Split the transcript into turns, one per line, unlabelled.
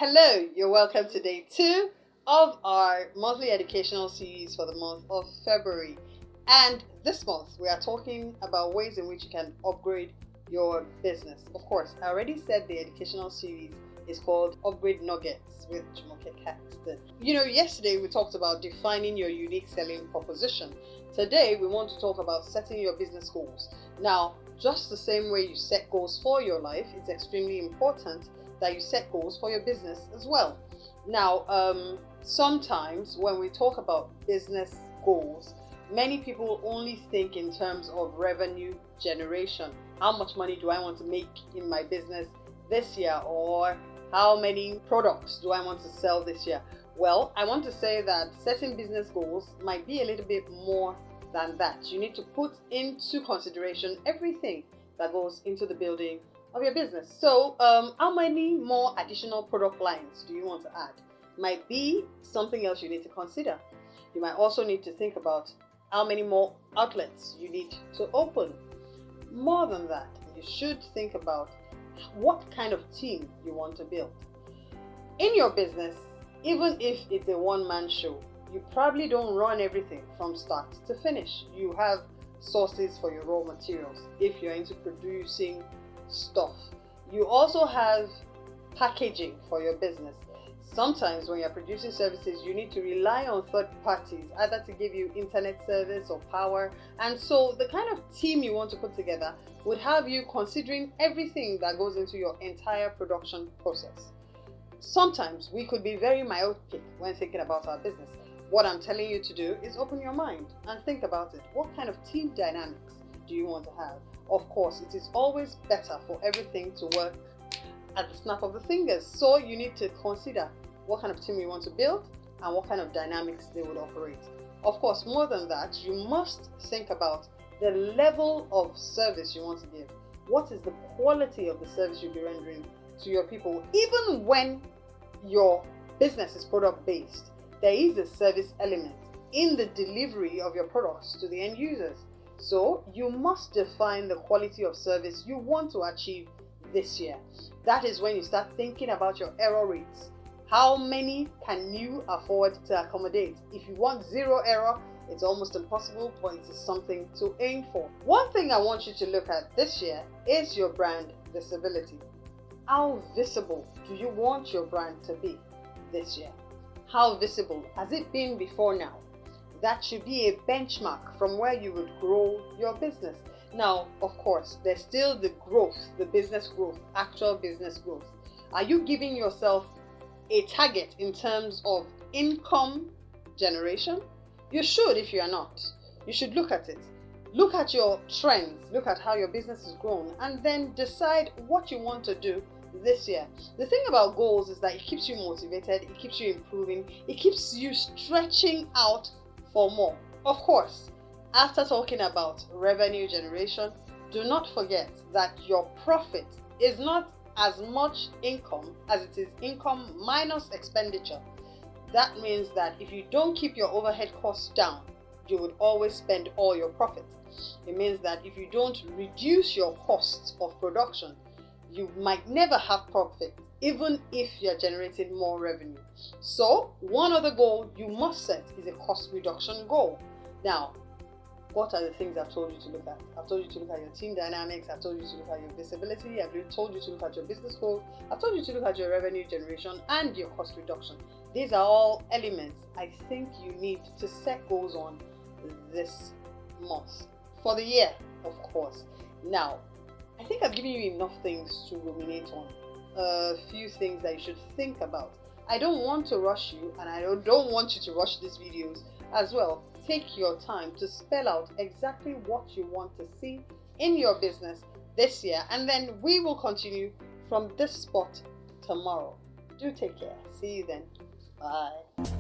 Hello, you're welcome to day 2 of our monthly educational series for the month of February. And this month we are talking about ways in which you can upgrade your business. Of course, I already said the educational series is called Upgrade Nuggets with Caxton. Yesterday we talked about defining your unique selling proposition. Today we want to talk about setting your business goals. Now, just the same way you set goals for your life, it's extremely important that you set goals for your business as well. Now, sometimes when we talk about business goals, many people only think in terms of revenue generation. How much money do I want to make in my business this year, or how many products do I want to sell this year? Well, I want to say that setting business goals might be a little bit more than that. You need to put into consideration everything that goes into the building of your business. So, how many more additional product lines do you want to add? Might be something else you need to consider. You might also need to think about how many more outlets you need to open. More than that, you should think about what kind of team you want to build. In your business, even if it's a one-man show, you probably don't run everything from start to finish. You have sources for your raw materials if you're into producing stuff. You also have packaging for your business. Sometimes when you're producing services, you need to rely on third parties, either to give you internet service or power. And so the kind of team you want to put together would have you considering everything that goes into your entire production process. Sometimes we could be very myopic when thinking about our business. What I'm telling you to do is open your mind and think about it. What kind of team dynamics do you want to have? Of course, it is always better for everything to work at the snap of the fingers. So you need to consider what kind of team you want to build and what kind of dynamics they would operate. Of course, more than that, you must think about the level of service you want to give. What is the quality of the service you'll be rendering to your people? Even when your business is product-based, there is a service element in the delivery of your products to the end users. So you must define the quality of service you want to achieve this year. That is when you start thinking about your error rates. How many can you afford to accommodate? If you want zero error, it's almost impossible, but it is something to aim for. One thing I want you to look at this year is your brand visibility. How visible do you want your brand to be this year? How visible has it been before now? That should be a benchmark from where you would grow your business. Now, of course, there's still the growth, the business growth, actual business growth. Are you giving yourself a target in terms of income generation? You should. If you are not, you should look at it. Look at your trends, look at how your business has grown, and then decide what you want to do this year. The thing about goals is that it keeps you motivated, it keeps you improving, it keeps you stretching out for more. Of course, after talking about revenue generation, do not forget that your profit is not as much income as it is income minus expenditure. That means that if you don't keep your overhead costs down, you would always spend all your profit. It means that if you don't reduce your costs of production, you might never have profit, even if you're generating more revenue. So, one other goal you must set is a cost reduction goal. Now, what are the things I've told you to look at? I've told you to look at your team dynamics, I've told you to look at your visibility, I've told you to look at your business goals, I've told you to look at your revenue generation and your cost reduction. These are all elements I think you need to set goals on this month. For the year, of course. Now, I think I've given you enough things to ruminate on. A few things that you should think about. I don't want to rush you, and I don't want you to rush these videos as well. Take your time to spell out exactly what you want to see in your business this year, and then we will continue from this spot tomorrow. Do take care. See you then. Bye.